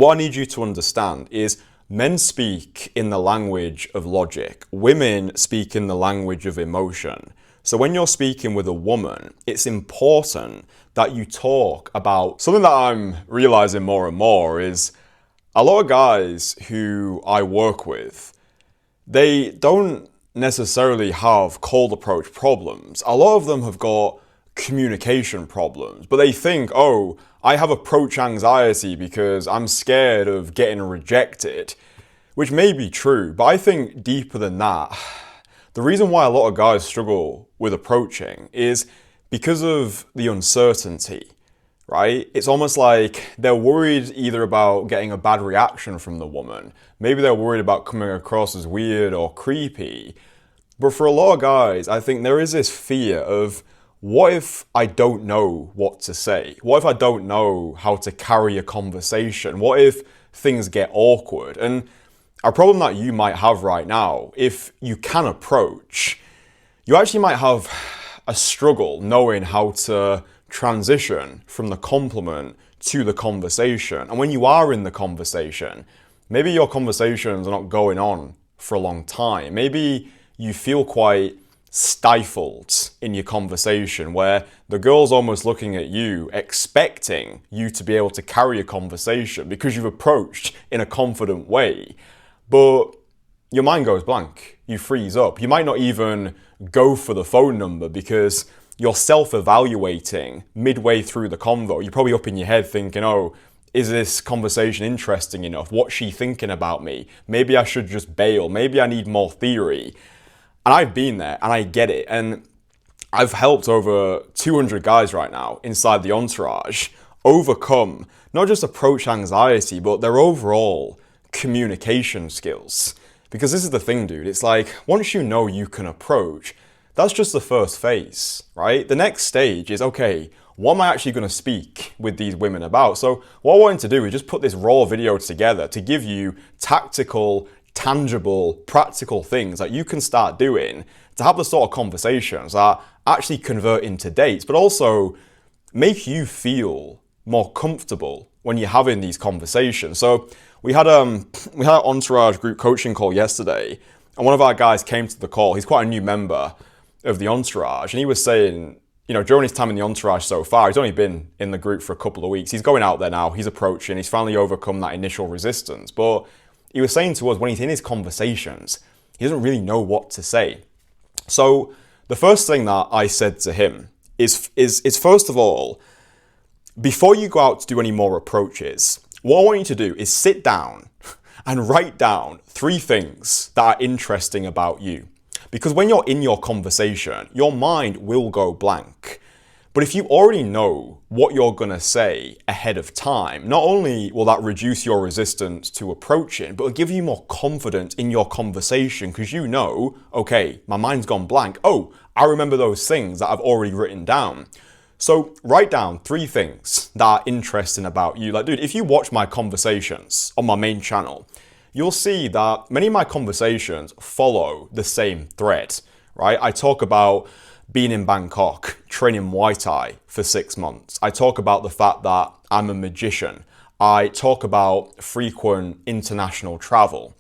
What I need you to understand is men speak in the language of logic, women speak in the language of emotion. So when you're speaking with a woman, it's important that you talk about something that I'm realizing more and more is a lot of guys who I work with, they don't necessarily have cold approach problems. A lot of them have got communication problems, but they think, oh, I have approach anxiety because I'm scared of getting rejected, which may be true, but I think deeper than that, the reason why a lot of guys struggle with approaching is because of the uncertainty, right? It's almost like they're worried either about getting a bad reaction from the woman, maybe they're worried about coming across as weird or creepy, but for a lot of guys, I think there is this fear of, what if I don't know what to say? What if I don't know how to carry a conversation? What if things get awkward? And a problem that you might have right now, if you can approach, you actually might have a struggle knowing how to transition from the compliment to the conversation. And when you are in the conversation, maybe your conversations are not going on for a long time. Maybe you feel quite stifled in your conversation where the girl's almost looking at you expecting you to be able to carry a conversation because you've approached in a confident way, but your mind goes blank, you freeze up. You might not even go for the phone number because you're self-evaluating midway through the convo. You're probably up in your head thinking, oh, is this conversation interesting enough? What's she thinking about me? Maybe I should just bail. Maybe I need more theory. And I've been there and I get it. And I've helped over 200 guys right now inside the entourage overcome not just approach anxiety, but their overall communication skills. Because this is the thing, dude. It's like, once you know you can approach, that's just the first phase, right? The next stage is, okay, what am I actually going to speak with these women about? So what I wanted to do is just put this raw video together to give you tactical, tangible, practical things that you can start doing to have the sort of conversations that actually convert into dates, but also make you feel more comfortable when you're having these conversations. So we had an entourage group coaching call yesterday, and one of our guys came to the call. He's quite a new member of the entourage, and he was saying, you know, during his time in the entourage so far, he's only been in the group for a couple of weeks. He's going out there now, he's approaching, he's finally overcome that initial resistance. But he was saying to us, when he's in his conversations, he doesn't really know what to say. So the first thing that I said to him is first of all, before you go out to do any more approaches, what I want you to do is sit down and write down 3 things that are interesting about you. Because when you're in your conversation, your mind will go blank. But if you already know what you're going to say ahead of time, not only will that reduce your resistance to approaching, but it'll give you more confidence in your conversation because you know, okay, my mind's gone blank. Oh, I remember those things that I've already written down. So write down 3 things that are interesting about you. Like, dude, if you watch my conversations on my main channel, you'll see that many of my conversations follow the same thread, right? I talk about being in Bangkok, training Muay Thai for 6 months. I talk about the fact that I'm a magician. I talk about frequent international travel.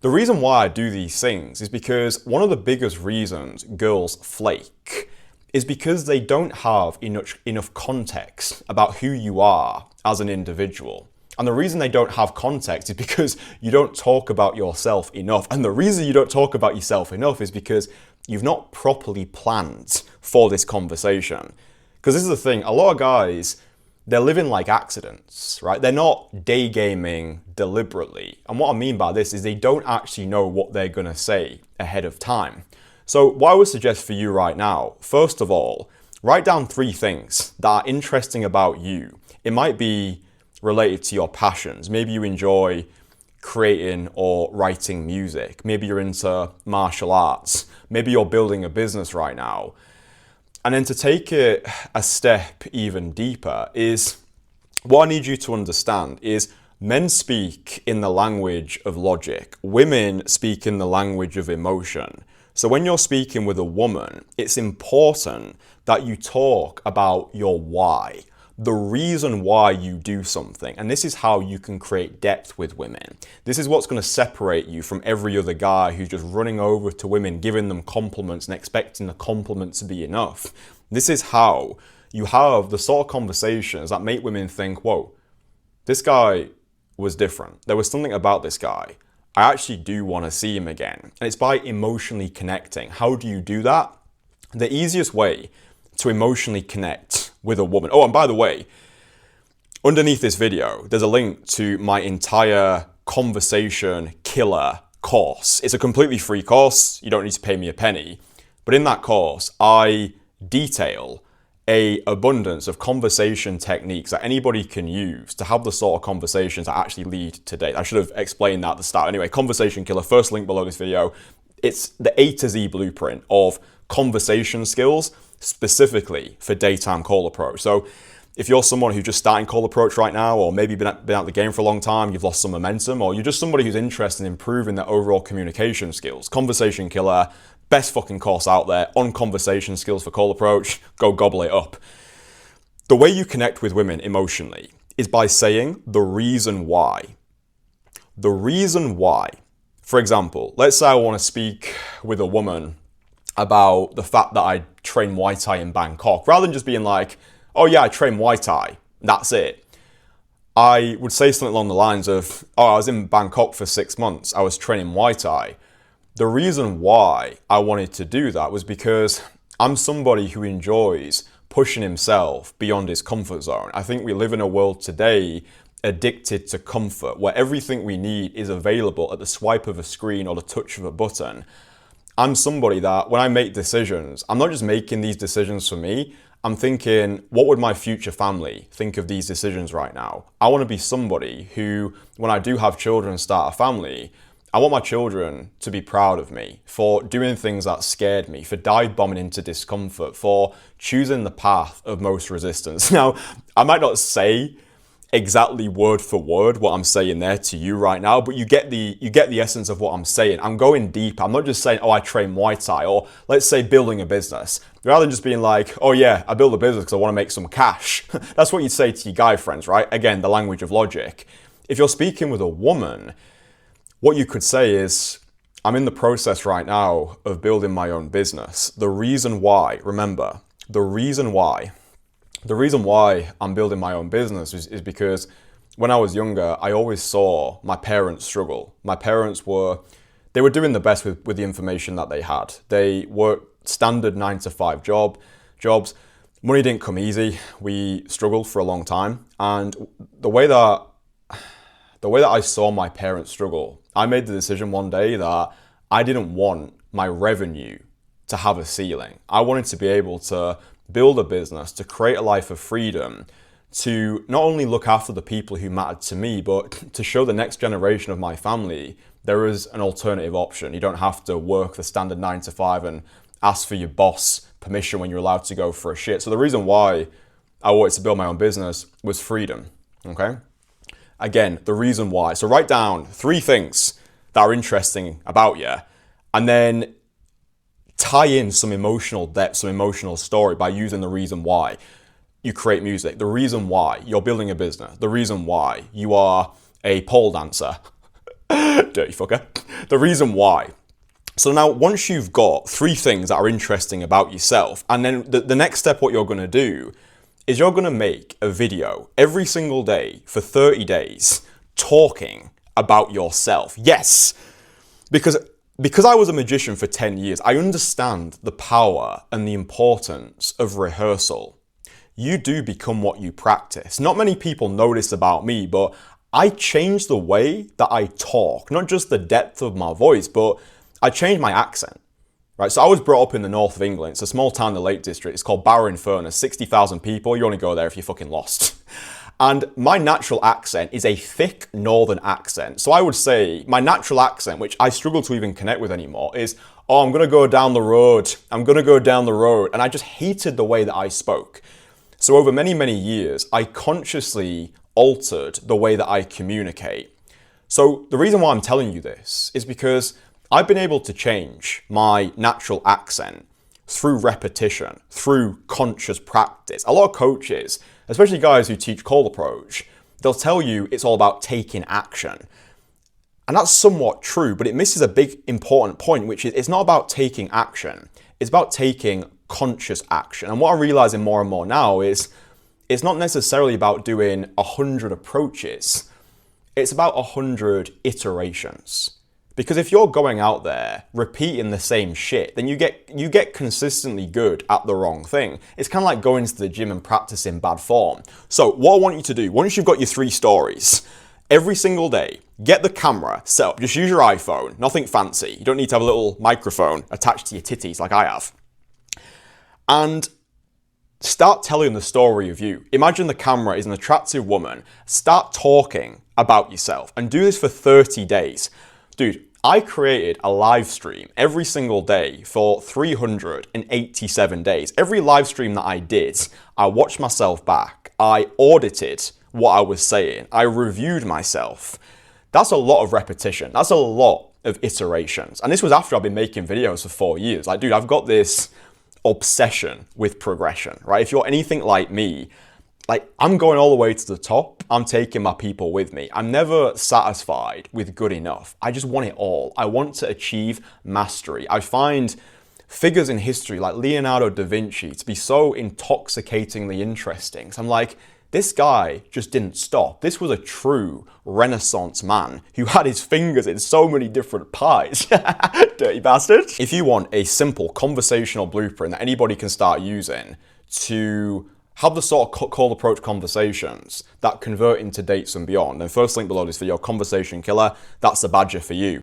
The reason why I do these things is because one of the biggest reasons girls flake is because they don't have enough context about who you are as an individual. And the reason they don't have context is because you don't talk about yourself enough. And the reason you don't talk about yourself enough is because you've not properly planned for this conversation. Because this is the thing, a lot of guys, they're living like accidents, right? They're not day gaming deliberately. And what I mean by this is they don't actually know what they're gonna say ahead of time. So what I would suggest for you right now, first of all, write down 3 things that are interesting about you. It might be related to your passions. Maybe you enjoy creating or writing music. Maybe you're into martial arts. Maybe you're building a business right now. And then to take it a step even deeper is, what I need you to understand is men speak in the language of logic. Women speak in the language of emotion. So when you're speaking with a woman, it's important that you talk about your why. the reason why you do something. And this is how you can create depth with women. This is what's going to separate you from every other guy who's just running over to women, giving them compliments and expecting the compliment to be enough. This is how you have the sort of conversations that make women think, whoa, this guy was different. There was something about this guy. I actually do want to see him again. And it's by emotionally connecting. How do you do that? The easiest way to emotionally connect with a woman. Oh, and by the way, underneath this video, there's a link to my entire conversation killer course. It's a completely free course. You don't need to pay me a penny. But in that course, I detail a abundance of conversation techniques that anybody can use to have the sort of conversations that actually lead to date. I should have explained that at the start. Anyway, Conversation Killer, first link below this video. It's the A to Z blueprint of conversation skills specifically for daytime call approach. So if you're someone who's just starting call approach right now, or maybe been out of the game for a long time, you've lost some momentum, or you're just somebody who's interested in improving their overall communication skills, Conversation Killer, best fucking course out there on conversation skills for call approach. Go gobble it up. The way you connect with women emotionally is by saying the reason why. The reason why. For example, let's say I want to speak with a woman about the fact that I train Muay Thai in Bangkok. Rather than just being like, oh yeah, I train Muay Thai, that's it. I would say something along the lines of, oh, I was in Bangkok for 6 months. I was training Muay Thai. The reason why I wanted to do that was because I'm somebody who enjoys pushing himself beyond his comfort zone. I think we live in a world today addicted to comfort, where everything we need is available at the swipe of a screen or the touch of a button. I'm somebody that when I make decisions, I'm not just making these decisions for me. I'm thinking, what would my future family think of these decisions right now? I want to be somebody who, when I do have children and start a family, I want my children to be proud of me for doing things that scared me, for dive bombing into discomfort, for choosing the path of most resistance. Now, I might not say exactly word for word what I'm saying there to you right now, but you get the essence of what I'm saying. I'm going deep. I'm not just saying, oh, I train Muay Thai, or let's say building a business. Rather than just being like, oh yeah, I build a business because I want to make some cash. That's what you'd say to your guy friends, right? Again, the language of logic. If you're speaking with a woman, what you could say is, I'm in the process right now of building my own business. The reason why, remember, the reason why I'm building my own business is because when I was younger, I always saw my parents struggle. My parents they were doing the best with the information that they had. They worked standard 9-to-5 jobs. Money didn't come easy. We struggled for a long time. And the way that I saw my parents struggle, I made the decision one day that I didn't want my revenue to have a ceiling. I wanted to be able to build a business, to create a life of freedom, to not only look after the people who mattered to me, but to show the next generation of my family there is an alternative option. You don't have to work the standard 9-to-5 and ask for your boss permission when you're allowed to go for a shit. So the reason why I wanted to build my own business was freedom, okay? Again, the reason why. So write down 3 things that are interesting about you, and then tie in some emotional depth, some emotional story by using the reason why you create music, the reason why you're building a business, the reason why you are a pole dancer, dirty fucker, the reason why. So now once you've got 3 things that are interesting about yourself, and then the next step, what you're going to do is you're going to make a video every single day for 30 days talking about yourself. Yes, because I was a magician for 10 years, I understand the power and the importance of rehearsal. You do become what you practice. Not many people know this about me, but I changed the way that I talk, not just the depth of my voice, but I changed my accent. Right, so I was brought up in the north of England. It's a small town in the Lake District. It's called Barrow-in-Furness, 60,000 people. You only go there if you're fucking lost. And my natural accent is a thick northern accent. So I would say my natural accent, which I struggle to even connect with anymore, is, oh, I'm going to go down the road. I'm going to go down the road. And I just hated the way that I spoke. So over many, many years, I consciously altered the way that I communicate. So the reason why I'm telling you this is because I've been able to change my natural accent through repetition, through conscious practice. A lot of coaches, especially guys who teach cold approach, they'll tell you it's all about taking action. And that's somewhat true, but it misses a big important point, which is it's not about taking action. It's about taking conscious action. And what I'm realizing more and more now is it's not necessarily about doing 100 approaches. It's about 100 iterations. Because if you're going out there repeating the same shit, then you get consistently good at the wrong thing. It's kind of like going to the gym and practicing bad form. So what I want you to do, once you've got your 3 stories, every single day, get the camera set up. Just use your iPhone, nothing fancy. You don't need to have a little microphone attached to your titties like I have. And start telling the story of you. Imagine the camera is an attractive woman. Start talking about yourself and do this for 30 days. Dude, I created a live stream every single day for 387 days. Every live stream that I did, I watched myself back. I audited what I was saying. I reviewed myself. That's a lot of repetition. That's a lot of iterations. And this was after I've been making videos for 4 years. Like, dude, I've got this obsession with progression, right? If you're anything like me, like, I'm going all the way to the top. I'm taking my people with me. I'm never satisfied with good enough. I just want it all. I want to achieve mastery. I find figures in history like Leonardo da Vinci to be so intoxicatingly interesting. So I'm like, this guy just didn't stop. This was a true Renaissance man who had his fingers in so many different pies. Dirty bastard. If you want a simple conversational blueprint that anybody can start using to have the sort of cold approach conversations that convert into dates and beyond, then first link below is for your conversation killer. That's the badger for you.